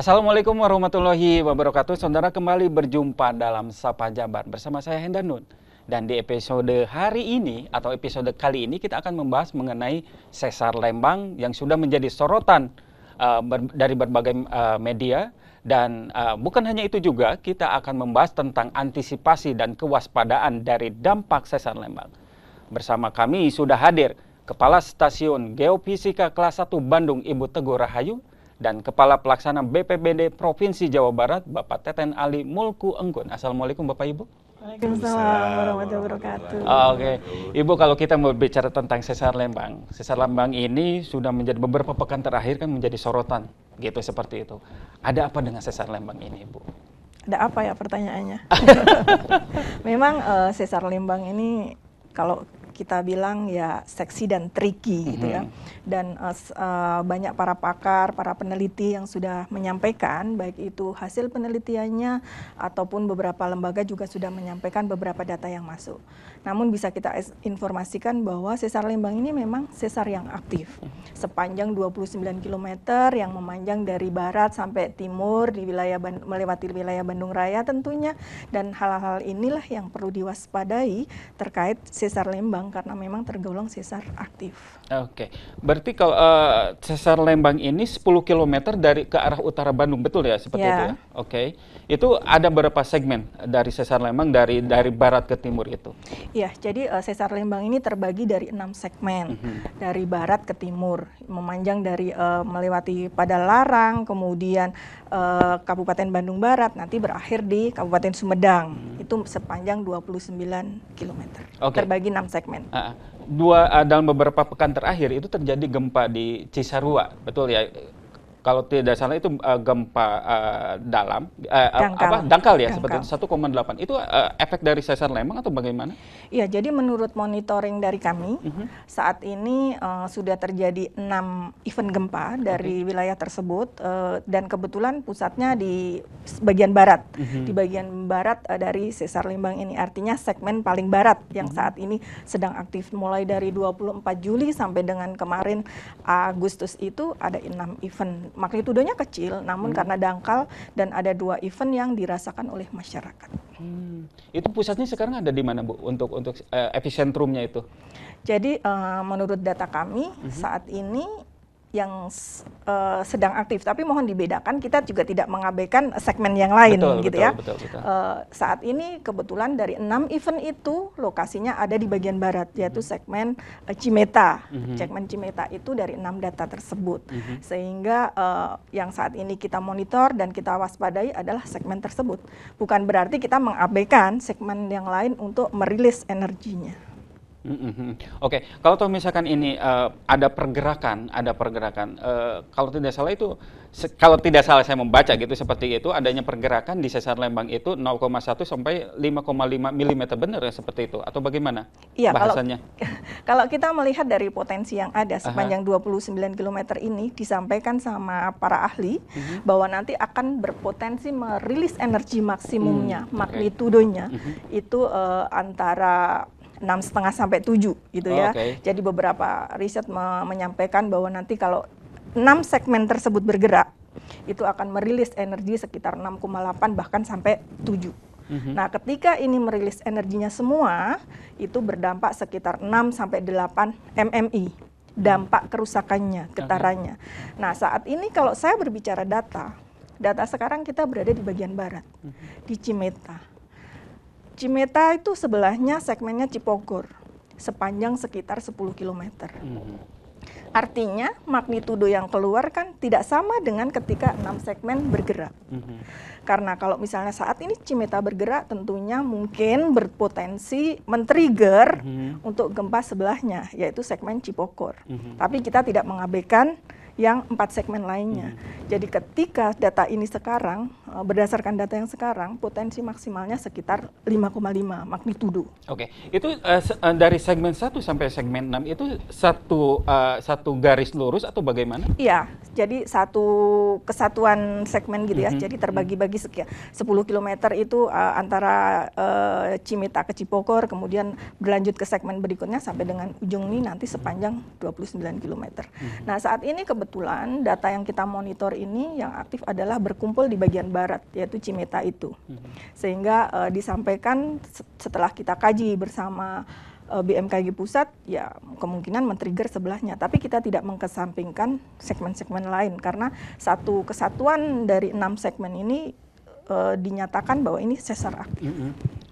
Assalamualaikum warahmatullahi wabarakatuh. Saudara, kembali berjumpa dalam Sapa Jabar bersama saya Hendan Nun. Dan di episode hari ini atau episode kali ini kita akan membahas mengenai Sesar Lembang yang sudah menjadi sorotan dari berbagai media. Dan bukan hanya itu juga, kita akan membahas tentang antisipasi dan kewaspadaan dari dampak Sesar Lembang. Bersama kami sudah hadir Kepala Stasiun Geofisika Kelas 1 Bandung Ibu Teguh Rahayu dan Kepala Pelaksana BPBD Provinsi Jawa Barat Bapak Teten Ali Mulku Enggun. Assalamualaikum Bapak Ibu. Waalaikumsalam warahmatullahi wabarakatuh. Oke, Ibu, kalau kita mau bicara tentang Sesar Lembang ini sudah menjadi beberapa pekan terakhir kan menjadi sorotan gitu seperti itu. Ada apa dengan Sesar Lembang ini, Ibu? Ada apa ya pertanyaannya? Memang Sesar Lembang ini kalau kita bilang ya seksi dan tricky gitu ya. Dan banyak para pakar, para peneliti yang sudah menyampaikan, baik itu hasil penelitiannya ataupun beberapa lembaga juga sudah menyampaikan beberapa data yang masuk. Namun bisa kita informasikan bahwa Sesar Lembang ini memang sesar yang aktif. Sepanjang 29 km yang memanjang dari barat sampai timur di melewati wilayah Bandung Raya tentunya. Dan hal-hal inilah yang perlu diwaspadai terkait Sesar Lembang karena memang tergolong sesar aktif. Oke, berarti kalau Sesar Lembang ini 10 km dari ke arah utara Bandung, betul ya seperti itu ya? Oke, itu ada berapa segmen dari Sesar Lembang dari barat ke timur itu? Iya, jadi Sesar Lembang ini terbagi dari 6 segmen dari barat ke timur, memanjang dari melewati Padalarang, kemudian Kabupaten Bandung Barat, nanti berakhir di Kabupaten Sumedang. Itu sepanjang 29 km. Terbagi 6 segmen. Dalam beberapa pekan terakhir itu terjadi gempa di Cisarua, betul ya? Kalau tidak salah itu gempa dangkal ya, seperti 1,8. Itu efek dari Sesar Lembang atau bagaimana? Iya, jadi menurut monitoring dari kami, saat ini sudah terjadi 6 event gempa dari wilayah tersebut, dan kebetulan pusatnya di bagian barat, di bagian barat dari Sesar Lembang ini, artinya segmen paling barat yang saat ini sedang aktif. Mulai dari 24 Juli sampai dengan kemarin Agustus itu ada 6 event. Magnitudonya kecil, namun karena dangkal dan ada 2 event yang dirasakan oleh masyarakat. Itu pusatnya sekarang ada di mana, Bu? Untuk epicentrumnya itu? Jadi menurut data kami saat ini yang sedang aktif, tapi mohon dibedakan, kita juga tidak mengabaikan segmen yang lain, betul. Saat ini kebetulan dari 6 event itu lokasinya ada di bagian barat, yaitu segmen Cimeta. Segmen Cimeta itu dari 6 data tersebut, sehingga yang saat ini kita monitor dan kita waspadai adalah segmen tersebut. Bukan berarti kita mengabaikan segmen yang lain untuk merilis energinya. Oke, kalau misalkan ini ada pergerakan, kalau tidak salah itu, kalau tidak salah saya membaca gitu seperti itu, adanya pergerakan di Sesar Lembang itu 0,1 sampai 5,5 mm, benar ya seperti itu atau bagaimana? Iya, bahasanya? Kalau kita melihat dari potensi yang ada sepanjang 29 km ini disampaikan sama para ahli bahwa nanti akan berpotensi merilis energi maksimumnya, magnitudonya itu antara 6,5 sampai 7 gitu ya. Jadi beberapa riset menyampaikan bahwa nanti kalau 6 segmen tersebut bergerak, itu akan merilis energi sekitar 6,8 bahkan sampai 7. Nah, ketika ini merilis energinya semua, itu berdampak sekitar 6 sampai 8 mmi. Dampak kerusakannya, getarannya. Nah, saat ini kalau saya berbicara data sekarang kita berada di bagian barat, di Cimeta. Cimeta itu sebelahnya segmennya Cipogor, sepanjang sekitar 10 km. Artinya magnitudo yang keluar kan tidak sama dengan ketika 6 segmen bergerak. Karena kalau misalnya saat ini Cimeta bergerak tentunya mungkin berpotensi men-trigger untuk gempa sebelahnya, yaitu segmen Cipogor. Tapi kita tidak mengabaikan yang 4 segmen lainnya. Jadi ketika data ini sekarang, berdasarkan data yang sekarang, potensi maksimalnya sekitar 5,5 magnitudo. Oke, itu dari segmen 1 sampai segmen 6 itu satu garis lurus atau bagaimana? Iya, jadi satu kesatuan segmen gitu ya, jadi terbagi-bagi sekian. 10 km itu antara Cimeta ke Cipogor, kemudian berlanjut ke segmen berikutnya sampai dengan ujung ini nanti sepanjang 29 km. Nah saat ini kebetulan kebetulan data yang kita monitor ini yang aktif adalah berkumpul di bagian barat, yaitu Cimeta itu. Sehingga disampaikan setelah kita kaji bersama BMKG pusat, ya kemungkinan men-trigger sebelahnya. Tapi kita tidak mengesampingkan segmen-segmen lain, karena satu kesatuan dari 6 segmen ini dinyatakan bahwa ini sesar aktif.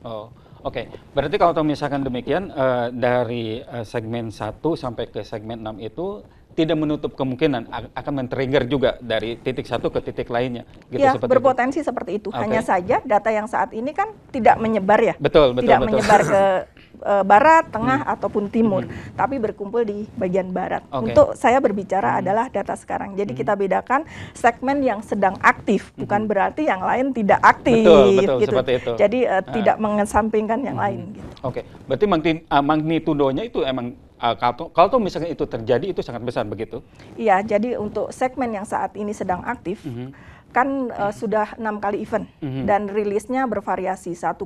Oh. Oke, berarti kalau misalkan demikian dari segmen 1 sampai ke segmen 6 itu tidak menutup kemungkinan akan men-trigger juga dari titik satu ke titik lainnya. Gitu, ya, berpotensi seperti itu. Hanya saja data yang saat ini kan tidak menyebar ya. Betul. Menyebar ke barat, tengah, ataupun timur. Tapi berkumpul di bagian barat. Untuk saya berbicara adalah data sekarang. Jadi kita bedakan segmen yang sedang aktif. Bukan berarti yang lain tidak aktif. Betul, gitu. Seperti itu. Jadi tidak mengesampingkan yang lain. Gitu. Oke, berarti magnitudonya itu emang kalau misalnya itu terjadi itu sangat besar begitu? Iya, jadi untuk segmen yang saat ini sedang aktif, kan sudah 6 kali event dan rilisnya bervariasi 1,8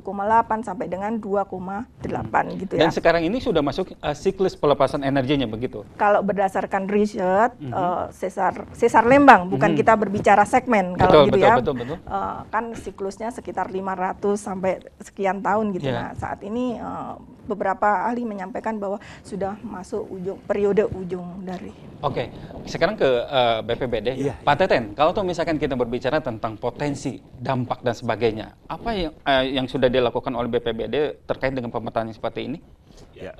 sampai dengan 2,8 gitu ya. Dan sekarang ini sudah masuk siklus pelepasan energinya begitu? Kalau berdasarkan riset sesar Lembang, bukan kita berbicara segmen kalau gitu ya. Betul. Kan siklusnya sekitar 500 sampai sekian tahun gitu. Nah, saat ini beberapa ahli menyampaikan bahwa sudah masuk periode ujung dari. Oke, sekarang ke BPBD. Pak Teten, kalau misalkan kita berbicara tentang potensi, dampak dan sebagainya, apa yang sudah dilakukan oleh BPBD terkait dengan pemetaan seperti ini? Ya,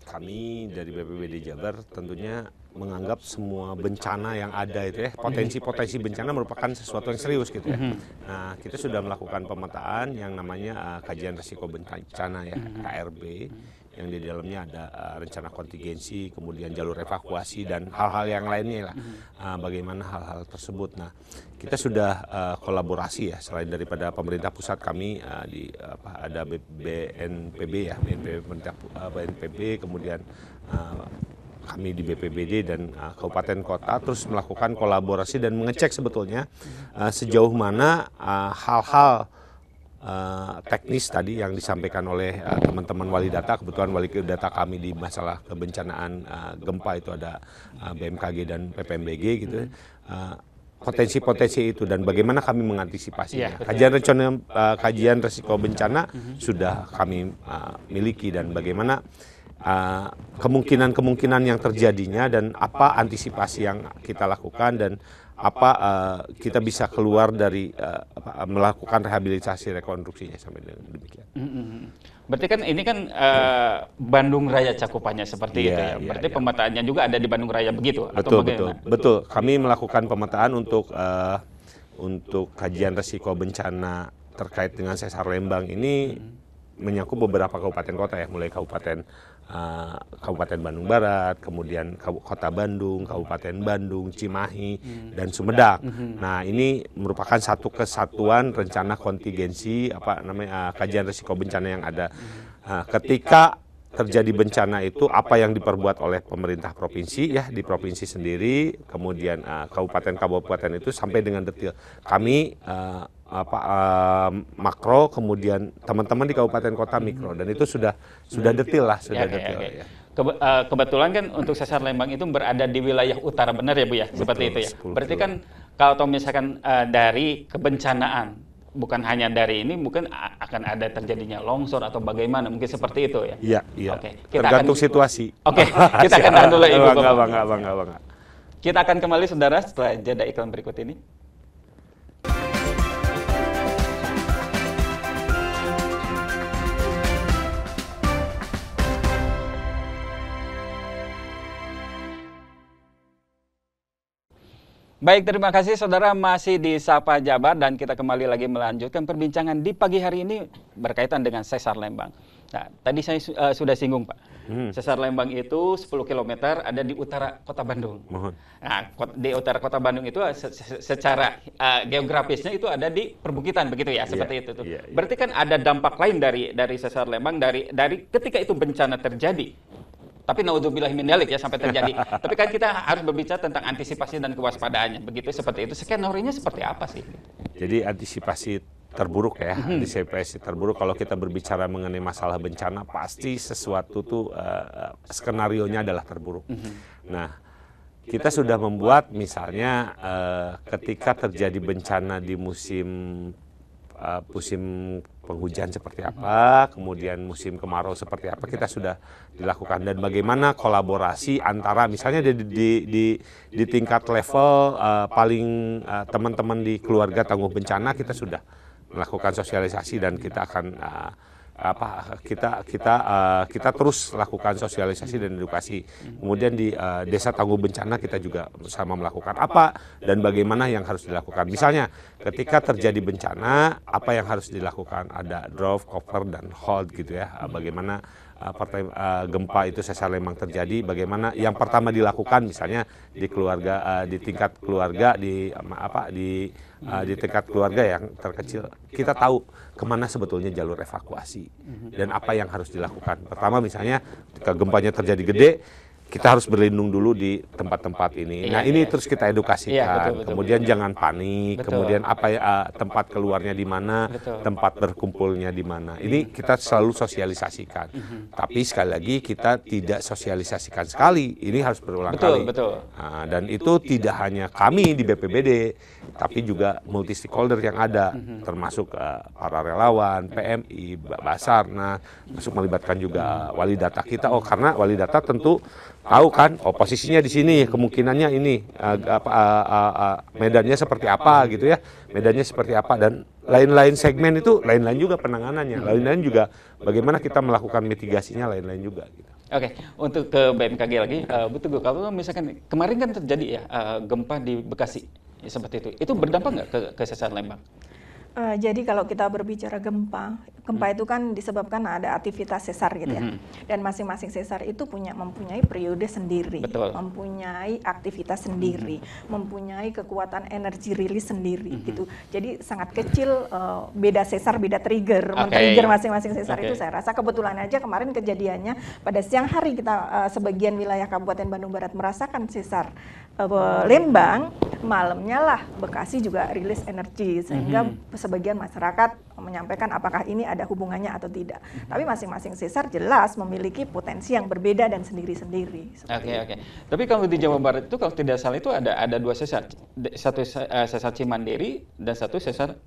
kami dari BPBD Jabar tentunya menganggap semua bencana yang ada itu ya, potensi-potensi bencana merupakan sesuatu yang serius gitu ya. Nah, kita sudah melakukan pemetaan yang namanya kajian risiko bencana ya, KRB, yang di dalamnya ada rencana kontingensi, kemudian jalur evakuasi dan hal-hal yang lainnya lah. Bagaimana hal-hal tersebut. Nah, kita sudah kolaborasi ya, selain daripada pemerintah pusat kami ada BNPB ya, BNPB, kemudian kami di BPBD dan kabupaten kota terus melakukan kolaborasi dan mengecek sebetulnya sejauh mana hal-hal teknis tadi yang disampaikan oleh teman-teman wali data. Kebetulan wali data kami di masalah kebencanaan gempa itu ada BMKG dan PPMBG gitu. Potensi-potensi itu dan bagaimana kami mengantisipasinya. Kajian risiko bencana sudah kami miliki dan bagaimana kemungkinan-kemungkinan yang terjadinya dan apa antisipasi yang kita lakukan dan apa kita bisa keluar dari melakukan rehabilitasi rekonstruksinya sampai dengan demikian. Berarti kan ini kan Bandung Raya cakupannya seperti itu ya. Berarti pemetaannya juga ada di Bandung Raya begitu? Betul. Kami melakukan pemetaan untuk kajian risiko bencana terkait dengan sesar Lembang ini menyangkut beberapa kabupaten kota ya, mulai Kabupaten Bandung Barat, kemudian Kota Bandung, Kabupaten Bandung, Cimahi, dan Sumedang. Nah, ini merupakan satu kesatuan rencana kontingensi kajian risiko bencana yang ada. Ketika terjadi bencana itu apa yang diperbuat oleh pemerintah provinsi ya di provinsi sendiri, kemudian kabupaten itu sampai dengan detail. Kami makro, kemudian teman-teman di kabupaten kota mikro, dan itu sudah detail lah, detail. Ya. Kebetulan kan untuk sesar Lembang itu berada di wilayah utara, benar ya Bu ya? Seperti itu ya. Berarti kan kalau misalkan dari kebencanaan, bukan hanya dari ini, mungkin akan ada terjadinya longsor atau bagaimana, mungkin seperti itu ya? Iya. Tergantung situasi. Oke, kita akan tahan dulu Ibu. Bangga. Kita akan kembali saudara setelah jeda iklan berikut ini. Baik, terima kasih saudara, masih di Sapa Jabar dan kita kembali lagi melanjutkan perbincangan di pagi hari ini berkaitan dengan sesar Lembang. Nah, tadi saya sudah singgung Pak, sesar Lembang itu 10 km ada di utara kota Bandung. Nah, di utara kota Bandung itu secara geografisnya itu ada di perbukitan begitu ya, seperti itu. Berarti kan ada dampak lain dari sesar Lembang dari ketika itu bencana terjadi. Tapi naudzubillah min dzalik ya sampai terjadi. Tapi kan kita harus berbicara tentang antisipasi dan kewaspadaannya. Begitu seperti itu. Skenario-nya seperti apa sih? Jadi antisipasi terburuk ya. Antisipasi terburuk kalau kita berbicara mengenai masalah bencana pasti sesuatu tuh skenario-nya adalah terburuk. Nah, kita sudah membuat misalnya ketika terjadi bencana di musim penghujan seperti apa, kemudian musim kemarau seperti apa, kita sudah dilakukan. Dan bagaimana kolaborasi antara misalnya di tingkat level paling teman-teman di keluarga tangguh bencana, kita sudah melakukan sosialisasi dan kita akan kita terus lakukan sosialisasi dan edukasi. Kemudian di desa tangguh bencana kita juga bersama melakukan apa dan bagaimana yang harus dilakukan. Misalnya ketika terjadi bencana, apa yang harus dilakukan? Ada drop, cover, dan hold gitu ya. Bagaimana gempa itu sesar Lembang terjadi, bagaimana yang pertama dilakukan misalnya di keluarga, di tingkat keluarga, di tingkat keluarga yang terkecil, kita tahu kemana sebetulnya jalur evakuasi dan apa yang harus dilakukan. Pertama misalnya ketika gempanya terjadi gede, kita harus berlindung dulu di tempat-tempat ini. Nah, ini terus kita edukasikan. Betul. Kemudian jangan panik. Betul. Kemudian tempat keluarnya di mana, tempat berkumpulnya di mana. Ini kita selalu sosialisasikan. Tapi sekali lagi kita tidak sosialisasikan sekali. Ini harus berulang kali. Betul. Nah, dan itu tidak hanya kami di BPBD, tapi juga multi stakeholder yang ada, termasuk para relawan, PMI, Basarnas, masuk melibatkan juga wali data kita. Karena wali data tentu tahu kan, posisinya di sini, kemungkinannya ini, medannya seperti apa gitu ya, medannya seperti apa, dan lain-lain segmen itu lain-lain juga penanganannya, lain-lain juga bagaimana kita melakukan mitigasinya, lain-lain juga. Gitu. Oke, untuk ke BMKG lagi, betul kalau misalkan kemarin kan terjadi ya gempa di Bekasi, ya, seperti itu berdampak nggak ke sesar Lembang? Jadi kalau kita berbicara gempa itu kan disebabkan ada aktivitas sesar gitu ya. Dan masing-masing sesar itu mempunyai periode sendiri, mempunyai aktivitas sendiri, mempunyai kekuatan energi rilis sendiri gitu. Jadi sangat kecil beda sesar, beda trigger, men-trigger masing-masing sesar itu. Saya rasa kebetulan aja kemarin kejadiannya pada siang hari kita sebagian wilayah Kabupaten Bandung Barat merasakan sesar Lembang, malamnya lah Bekasi juga rilis energi sehingga sebagian masyarakat menyampaikan apakah ini ada hubungannya atau tidak. Tapi masing-masing sesar jelas memiliki potensi yang berbeda dan sendiri-sendiri. Oke. Tapi kalau di Jawa Barat itu kalau tidak salah itu ada dua sesar. Satu sesar Cimandiri dan satu sesar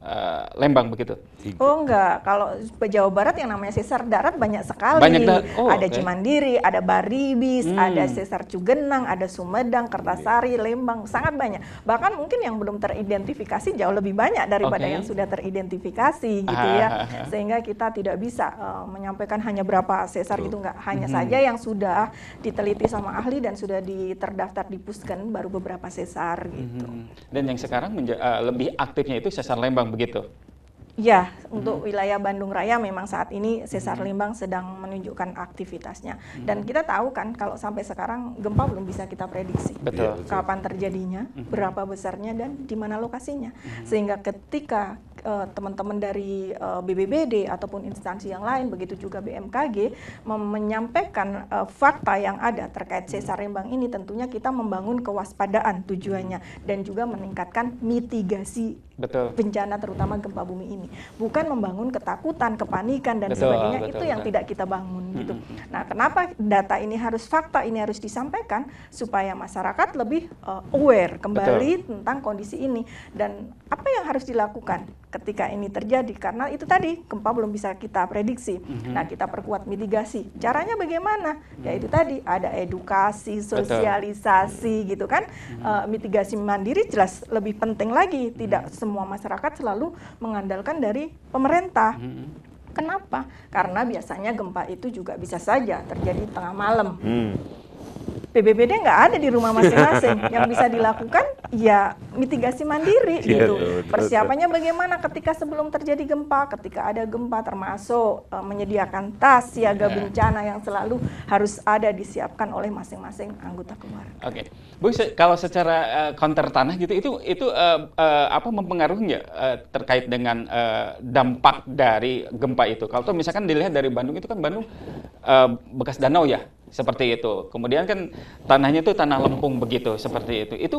Lembang begitu. Oh enggak, kalau Jawa Barat yang namanya sesar darat banyak sekali. Ada Cimandiri, ada Baribis, ada sesar Cugenang, ada Sumedang, Kertasari, Lembang, sangat banyak. Bahkan mungkin yang belum teridentifikasi jauh lebih banyak daripada yang sudah teridentifikasi gitu ya. Sehingga kita tidak bisa menyampaikan hanya berapa sesar itu, enggak. Hanya saja yang sudah diteliti sama ahli dan sudah terdaftar di Pusken baru beberapa sesar gitu. Dan yang sekarang lebih aktifnya itu sesar Lembang begitu? Ya, untuk wilayah Bandung Raya memang saat ini sesar Lembang sedang menunjukkan aktivitasnya. Dan kita tahu kan kalau sampai sekarang gempa belum bisa kita prediksi. Betul. Kapan terjadinya, berapa besarnya, dan di mana lokasinya. Sehingga ketika teman-teman dari BBBD ataupun instansi yang lain, begitu juga BMKG, menyampaikan fakta yang ada terkait sesar Lembang ini, tentunya kita membangun kewaspadaan tujuannya dan juga meningkatkan mitigasi bencana terutama gempa bumi ini. Bukan membangun ketakutan, kepanikan dan sebagainya, itu yang tidak kita bangun gitu. Nah, kenapa data ini fakta ini harus disampaikan supaya masyarakat lebih aware kembali tentang kondisi ini dan apa yang harus dilakukan ketika ini terjadi, karena itu tadi gempa belum bisa kita prediksi. Nah, kita perkuat mitigasi. Caranya bagaimana? Ya itu tadi ada edukasi, sosialisasi gitu kan. Mitigasi mandiri jelas lebih penting lagi. Tidak semua masyarakat selalu mengandalkan dari pemerintah. Kenapa? Karena biasanya gempa itu juga bisa saja terjadi tengah malam. BBBD nggak ada di rumah masing-masing. Yang bisa dilakukan ya mitigasi mandiri gitu. Persiapannya bagaimana ketika sebelum terjadi gempa, ketika ada gempa, termasuk menyediakan tas siaga bencana yang selalu harus ada disiapkan oleh masing-masing anggota keluarga. Oke, Bu, kalau secara counter tanah gitu itu apa mempengaruhi nggak terkait dengan dampak dari gempa itu? Kalau misalkan dilihat dari Bandung itu kan Bandung bekas danau ya. Seperti itu. Kemudian kan tanahnya itu tanah lempung begitu, seperti itu. Itu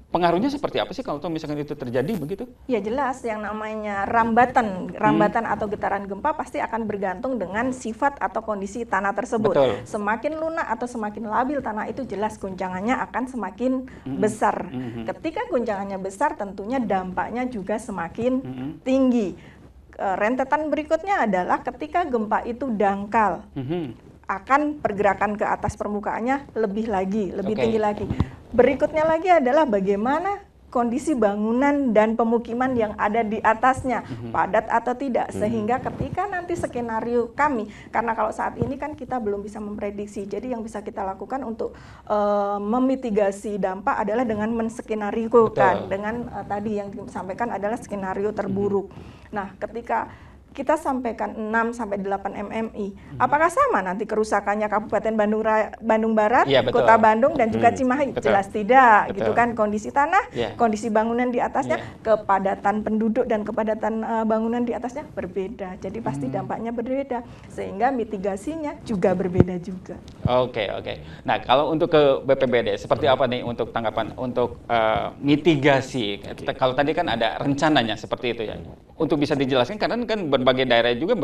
pengaruhnya seperti apa sih kalau misalkan itu terjadi begitu? Ya jelas, yang namanya rambatan atau getaran gempa pasti akan bergantung dengan sifat atau kondisi tanah tersebut. Betul. Semakin lunak atau semakin labil tanah itu, jelas guncangannya akan semakin besar. Ketika guncangannya besar, tentunya dampaknya juga semakin tinggi. Rentetan berikutnya adalah ketika gempa itu dangkal, akan pergerakan ke atas permukaannya lebih tinggi lagi. Berikutnya lagi adalah bagaimana kondisi bangunan dan pemukiman yang ada di atasnya, padat atau tidak, sehingga ketika nanti skenario kami, karena kalau saat ini kan kita belum bisa memprediksi, jadi yang bisa kita lakukan untuk memitigasi dampak adalah dengan menskenariokan, dengan tadi yang disampaikan adalah skenario terburuk. Nah, ketika kita sampaikan 6 sampai 8 MMI. Apakah sama nanti kerusakannya Kabupaten Bandung Barat, ya, Kota Bandung dan juga Cimahi? Betul. Jelas tidak, Betul. gitu kan, kondisi tanah, ya. kondisi bangunan di atasnya, kepadatan penduduk dan kepadatan bangunan di atasnya berbeda. Jadi pasti dampaknya berbeda, sehingga mitigasinya juga berbeda juga. Oke. Nah, kalau untuk ke BPBD seperti apa nih untuk tanggapan untuk mitigasi? Kalau tadi kan ada rencananya seperti itu ya. Untuk bisa dijelaskan karena kan berbagai daerah juga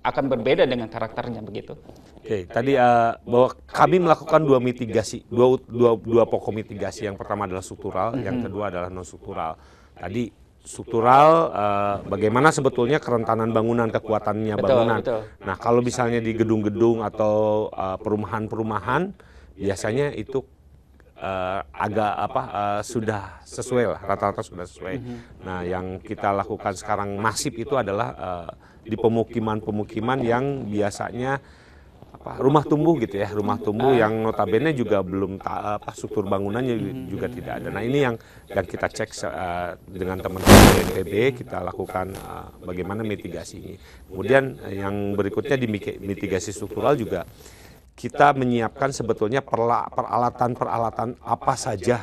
akan berbeda dengan karakternya begitu. Oke, tadi bahwa kami melakukan dua mitigasi, dua pokok mitigasi. Yang pertama adalah struktural, yang kedua adalah non struktural. Tadi struktural, bagaimana sebetulnya kerentanan bangunan, kekuatannya bangunan. Betul. Nah, kalau misalnya di gedung-gedung atau perumahan-perumahan, biasanya itu sudah sesuai lah, rata-rata sudah sesuai. Nah, yang kita lakukan sekarang masif itu adalah di pemukiman-pemukiman yang biasanya rumah tumbuh gitu ya, rumah tumbuh yang notabene juga belum struktur bangunannya juga tidak ada. Nah, ini yang kita cek dengan teman-teman BNPB, kita lakukan bagaimana mitigasinya. Kemudian yang berikutnya di mitigasi struktural juga kita menyiapkan sebetulnya peralatan-peralatan apa saja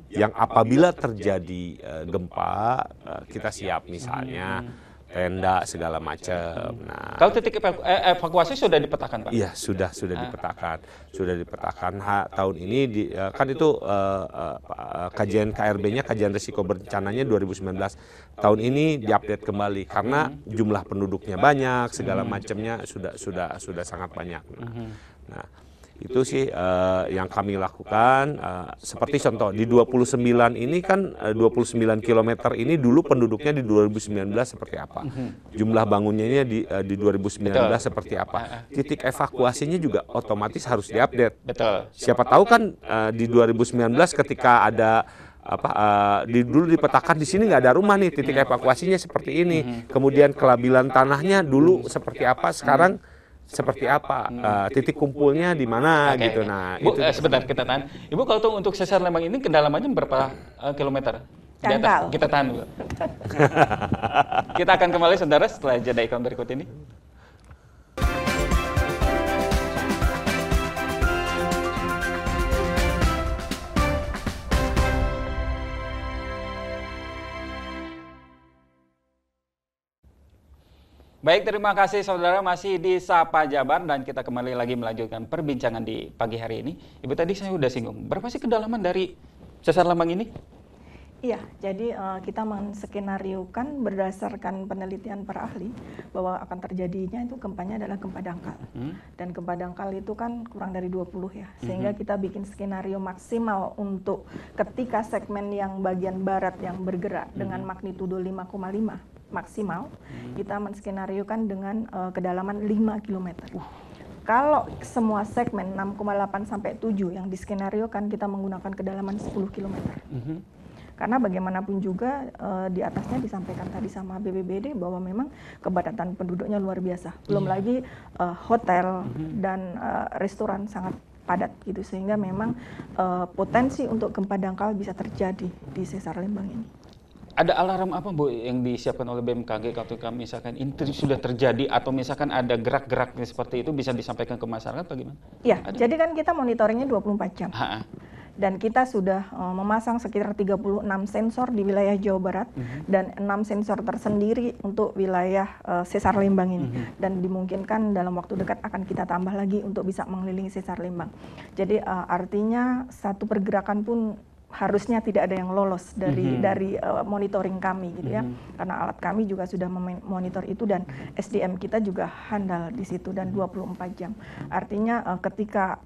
yang apabila terjadi gempa kita siap, misalnya tenda segala macam. Nah, kalau titik evakuasi sudah dipetakan, Pak? Iya, sudah dipetakan. Sudah dipetakan. Tahun ini kan itu kajian KRB-nya, kajian risiko bencananya 2019. Tahun ini diupdate kembali karena jumlah penduduknya banyak, segala macamnya sudah sangat banyak. Nah, itu sih yang kami lakukan. Seperti contoh di 29 ini kan 29 km ini dulu penduduknya di 2019 seperti apa, jumlah bangunannya di 2019 seperti apa, titik evakuasinya juga otomatis harus diupdate. Betul. Siapa tahu kan di 2019 ketika ada dulu dipetakan di sini nggak ada rumah nih, titik evakuasinya seperti ini, kemudian kelabilan tanahnya dulu seperti apa, sekarang seperti apa, titik kumpulnya di mana gitu. Nah, Bu, itu sebentar kita tahan. Ibu, kalau untuk sesar Lembang ini kedalamannya berapa kilometer? Di atas, Dangkal. kita tahan dulu. Kita akan kembali saudara setelah jeda iklan berikut ini. Baik, terima kasih saudara, masih di Sapa Jabar dan kita kembali lagi melanjutkan perbincangan di pagi hari ini. Ibu, tadi saya sudah singgung, berapa sih kedalaman dari sesar Lembang ini? Iya, jadi kita menskenariokan berdasarkan penelitian para ahli bahwa akan terjadinya itu gempanya adalah gempa dangkal. Dan gempa dangkal itu kan kurang dari 20 ya. Sehingga kita bikin skenario maksimal untuk ketika segmen yang bagian barat yang bergerak dengan magnitudo 5,5 maksimal, kita menskenariokan dengan kedalaman 5 km. Kalau semua segmen 6,8 sampai 7 yang diskenariokan, kita menggunakan kedalaman 10 km. Karena bagaimanapun juga di atasnya disampaikan tadi sama BPBD bahwa memang kepadatan penduduknya luar biasa. Belum lagi hotel dan restoran sangat padat gitu, sehingga memang potensi untuk gempa dangkal bisa terjadi di sesar Lembang ini. Ada alarm apa, Bu, yang disiapkan oleh BMKG kalau misalkan ini sudah terjadi atau misalkan ada gerak-gerak seperti itu bisa disampaikan ke masyarakat bagaimana? Iya, jadi kan kita monitoringnya 24 jam. Dan kita sudah memasang sekitar 36 sensor di wilayah Jawa Barat dan 6 sensor tersendiri untuk wilayah sesar Lembang ini. Dan dimungkinkan dalam waktu dekat akan kita tambah lagi untuk bisa mengelilingi sesar Lembang. Jadi artinya satu pergerakan pun harusnya tidak ada yang lolos dari monitoring kami gitu ya, karena alat kami juga sudah memonitor itu dan SDM kita juga handal di situ dan 24 jam. Artinya ketika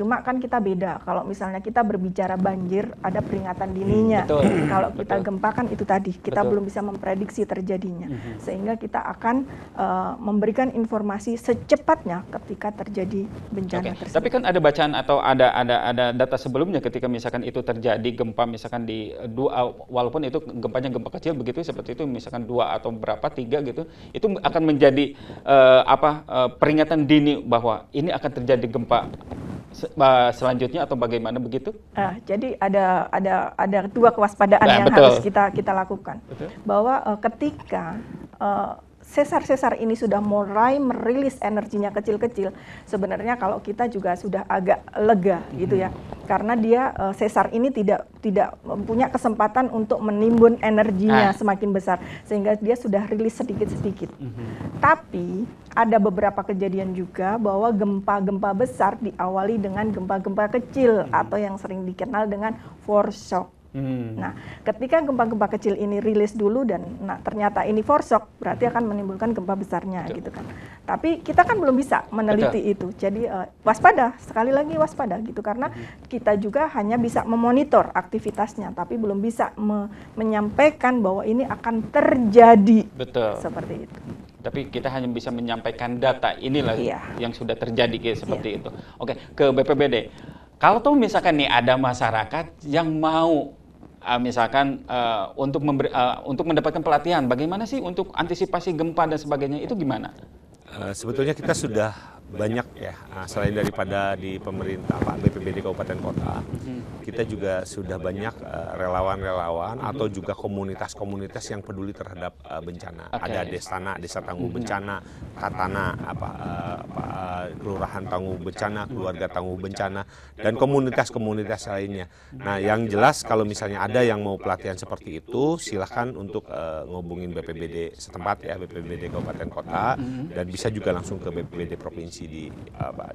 cuma kan kita beda, kalau misalnya kita berbicara banjir ada peringatan dininya, kalau kita gempa kan itu tadi kita belum bisa memprediksi terjadinya, sehingga kita akan memberikan informasi secepatnya ketika terjadi bencana tersebut. Tapi kan ada bacaan atau ada data sebelumnya ketika misalkan itu terjadi gempa misalkan di walaupun itu gempanya gempa kecil begitu seperti itu misalkan 2 atau berapa 3 gitu, itu akan menjadi peringatan dini bahwa ini akan terjadi gempa selanjutnya atau bagaimana begitu? Jadi ada 2 kewaspadaan yang harus kita lakukan. Bahwa ketika sesar-sesar ini sudah mulai merilis energinya kecil-kecil, sebenarnya kalau kita juga sudah agak lega gitu ya, karena dia sesar ini tidak punya kesempatan untuk menimbun energinya semakin besar, sehingga dia sudah rilis sedikit-sedikit. Tapi ada beberapa kejadian juga bahwa gempa-gempa besar diawali dengan gempa-gempa kecil atau yang sering dikenal dengan foreshock. Nah, ketika gempa-gempa kecil ini rilis dulu dan ternyata ini foreshock, berarti akan menimbulkan gempa besarnya gitu kan. Tapi kita kan belum bisa meneliti itu. Jadi waspada, sekali lagi waspada gitu, karena kita juga hanya bisa memonitor aktivitasnya, tapi belum bisa menyampaikan bahwa ini akan terjadi. Seperti itu. Tapi kita hanya bisa menyampaikan data inilah yang sudah terjadi kayak seperti itu. Oke, ke BPBD. Kalau tuh misalkan nih ada masyarakat yang mau misalkan untuk mendapatkan pelatihan, bagaimana sih untuk antisipasi gempa dan sebagainya, itu gimana? Sebetulnya kita sudah banyak ya, selain daripada di pemerintah BPBD Kabupaten Kota, kita juga sudah banyak relawan-relawan atau juga komunitas-komunitas yang peduli terhadap bencana. Ada Desa Tangguh Bencana, Tatana, Kelurahan Tangguh Bencana, Keluarga Tangguh Bencana, dan komunitas-komunitas lainnya. Nah, yang jelas kalau misalnya ada yang mau pelatihan seperti itu, silahkan untuk ngobongin BPBD setempat ya, BPBD Kabupaten Kota, dan bisa juga langsung ke BPBD Provinsi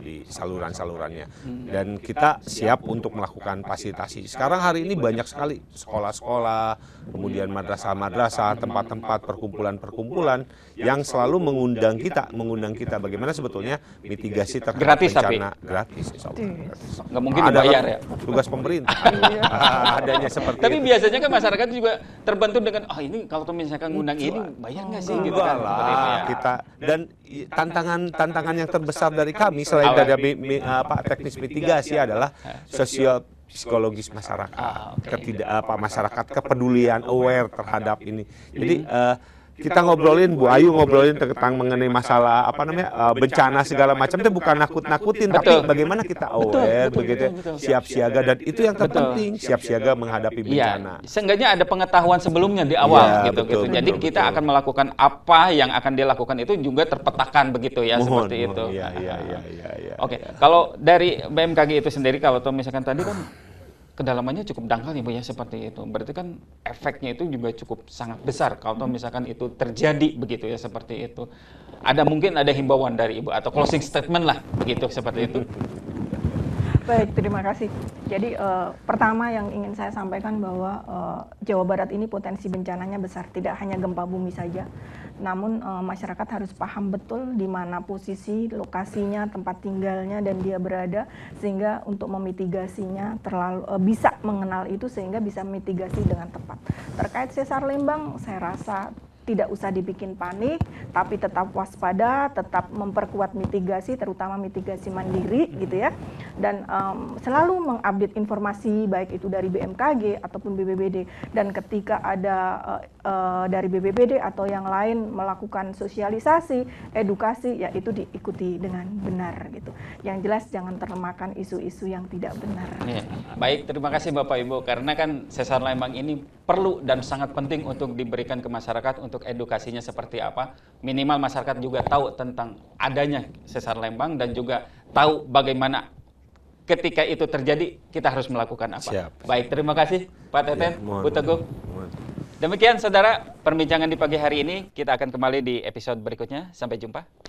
di saluran-salurannya, dan kita siap untuk melakukan fasilitasi. Sekarang hari ini banyak sekali sekolah-sekolah, kemudian madrasah-madrasah, tempat-tempat perkumpulan-perkumpulan yang selalu mengundang kita bagaimana sebetulnya mitigasi terhadap bencana. Gratis, nggak mungkin dibayar ya, tugas pemerintah. Adanya seperti tapi itu. biasanya kan masyarakat juga terbentuk dengan ini kalau misalkan ngundang ini bayar nggak sih gitu kan, kita dan tantangan yang terbesar dari kami selain dari teknis mitigasi adalah sosial psikologis masyarakat, masyarakat kepedulian, aware terhadap ini. Jadi kita ngobrolin, Bu Ayu ngobrolin tentang mengenai masalah bencana segala macam, itu bukan nakut-nakutin, tapi bagaimana kita aware, siap siaga, dan itu yang terpenting, siap siaga menghadapi bencana. Seenggaknya ada pengetahuan sebelumnya di awal gitu. Jadi kita akan melakukan apa yang akan dilakukan itu juga terpetakan begitu ya, seperti itu. Oke, kalau dari BMKG itu sendiri, kalau misalkan tadi kan kedalamannya cukup dangkal ya Bu ya, seperti itu. Berarti kan efeknya itu juga cukup sangat besar kalau misalkan itu terjadi begitu ya, seperti itu. Mungkin ada himbauan dari Ibu atau closing statement lah begitu, seperti itu. Baik, terima kasih. Jadi pertama yang ingin saya sampaikan bahwa Jawa Barat ini potensi bencananya besar, tidak hanya gempa bumi saja. Namun masyarakat harus paham betul di mana posisi, lokasinya, tempat tinggalnya, dan dia berada, sehingga untuk memitigasinya bisa mengenal itu sehingga bisa mitigasi dengan tepat. Terkait sesar Lembang, saya rasa tidak usah dibikin panik, tapi tetap waspada, tetap memperkuat mitigasi, terutama mitigasi mandiri gitu ya, dan selalu mengupdate informasi baik itu dari BMKG ataupun BPBD, dan ketika ada dari BPBD atau yang lain melakukan sosialisasi, edukasi, ya itu diikuti dengan benar gitu. Yang jelas jangan termakan isu-isu yang tidak benar. Ya. Baik, terima kasih Bapak Ibu, karena kan sesar Lembang ini perlu dan sangat penting untuk diberikan ke masyarakat, untuk edukasinya seperti apa. Minimal masyarakat juga tahu tentang adanya sesar Lembang dan juga tahu bagaimana ketika itu terjadi kita harus melakukan apa. Siap. Baik, terima kasih Pak Teten, Bu Teguh. Demikian saudara, perbincangan di pagi hari ini. Kita akan kembali di episode berikutnya. Sampai jumpa.